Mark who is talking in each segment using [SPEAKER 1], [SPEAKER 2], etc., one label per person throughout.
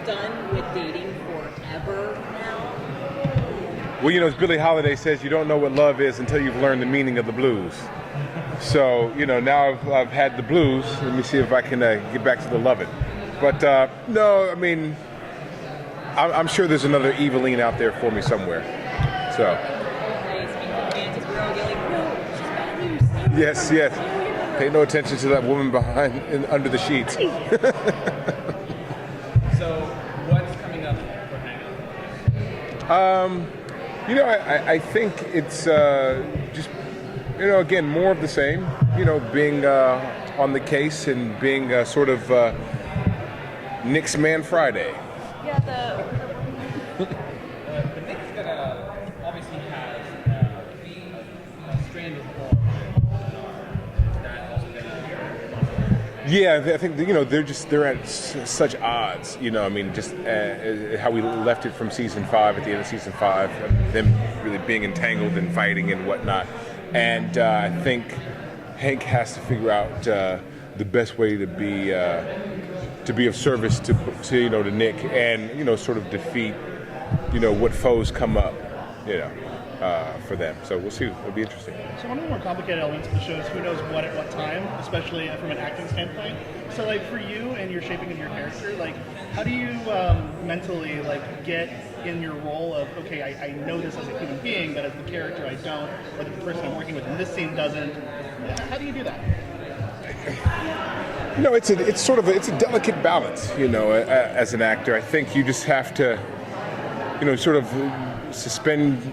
[SPEAKER 1] done with dating forever now?
[SPEAKER 2] Well, as Billie Holiday says, you don't know what love is until you've learned the meaning of the blues. So, now I've had the blues. Let me see if I can get back to the loving. But no, I mean, I'm sure there's another Eveline out there for me somewhere. So. Yes. Pay no attention to that woman under the sheets.
[SPEAKER 3] So, what's coming up for Hangout?
[SPEAKER 2] I think it's just, again, more of the same. Being on the case and being sort of Nick's Man Friday.
[SPEAKER 1] Yeah,
[SPEAKER 3] The Knicks that obviously has a strand of ball. That also
[SPEAKER 2] Yeah, I think they're at such odds. Just how we left it from season 5 at the end of season 5, them really being entangled and fighting and whatnot. And I think Hank has to figure out the best way to be of service to Nick, and sort of defeat what foes come up for them. So we'll see. It'll be interesting.
[SPEAKER 4] So one of the more complicated elements of the show is who knows what at what time, especially from an acting standpoint. So for you and your shaping of your character, how do you mentally get in your role of, okay, I know this as a human being, but as the character I don't, or the person I'm working with in this scene doesn't. How do you do that?
[SPEAKER 2] It's a delicate balance, as an actor. I think you just have to, sort of suspend,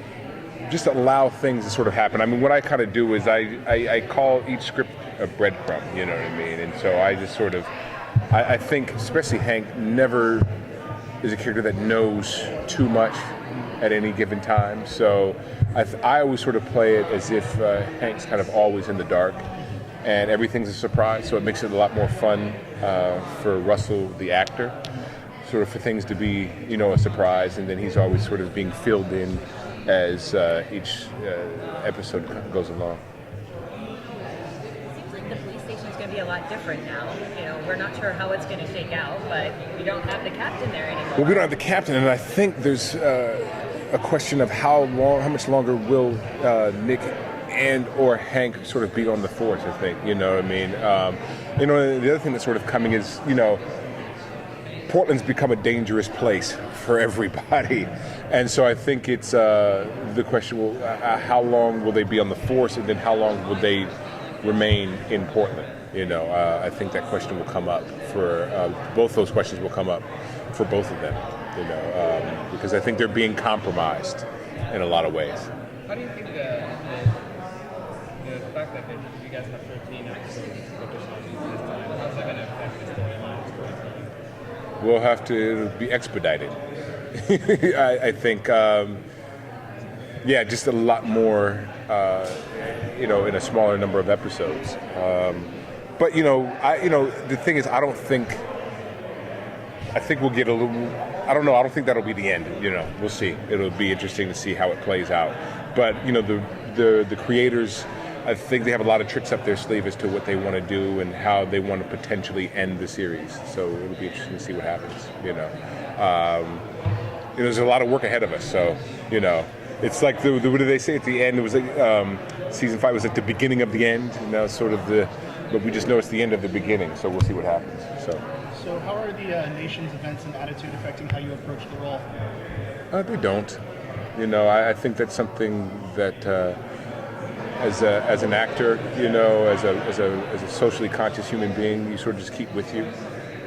[SPEAKER 2] just allow things to sort of happen. I mean, what I kind of do is I call each script a breadcrumb, you know what I mean? And so I just sort of, I think, especially Hank, never is a character that knows too much at any given time. So I always sort of play it as if Hank's kind of always in the dark and everything's a surprise. So it makes it a lot more fun for Russell, the actor, sort of for things to be, a surprise. And then he's always sort of being filled in as each episode goes along.
[SPEAKER 1] Seems like the police station is going to be a lot different now. We're not sure how it's going to shake out, but we don't have the captain there anymore.
[SPEAKER 2] Well, we don't have the captain, and I think there's a question of how much longer will Nick and or Hank sort of be on the force, I think. The other thing that's sort of coming is, Portland's become a dangerous place for everybody. And so I think it's the question, how long will they be on the force, and then how long will they remain in Portland? I think that question will come up for, both those questions will come up for both of them, because I think they're being compromised in a lot of ways.
[SPEAKER 3] How do you think the fact that you guys have 13 episodes focused on this time, how's that going to affect the storyline?
[SPEAKER 2] We'll have to be expedited. I think, just a lot more, in a smaller number of episodes. But the thing is, I think we'll get a little. I don't know. I don't think that'll be the end. We'll see. It'll be interesting to see how it plays out. But the creators, I think they have a lot of tricks up their sleeve as to what they want to do and how they want to potentially end the series. So it'll be interesting to see what happens. There's a lot of work ahead of us. So it's like what do they say at the end? It was like season 5 was at the beginning of the end. And now it's sort of but we just know it's the end of the beginning. So we'll see what happens. So
[SPEAKER 4] how are the nation's events and attitude affecting how you approach the role?
[SPEAKER 2] They don't. I think that's something that. As an actor, as a socially conscious human being, you sort of just keep with you,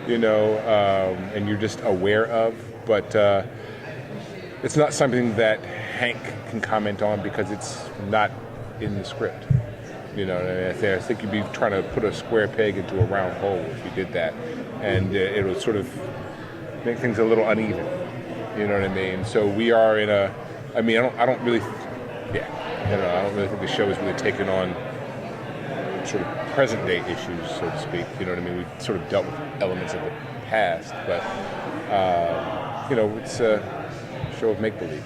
[SPEAKER 2] and you're just aware of. But it's not something that Hank can comment on because it's not in the script. I think you'd be trying to put a square peg into a round hole if you did that, and it'll sort of make things a little uneven. You know what I mean? So we are in a. I don't really think the show has really taken on sort of present day issues, so to speak. You know what I mean? We sort of dealt with elements of the past, but it's a show of make believe.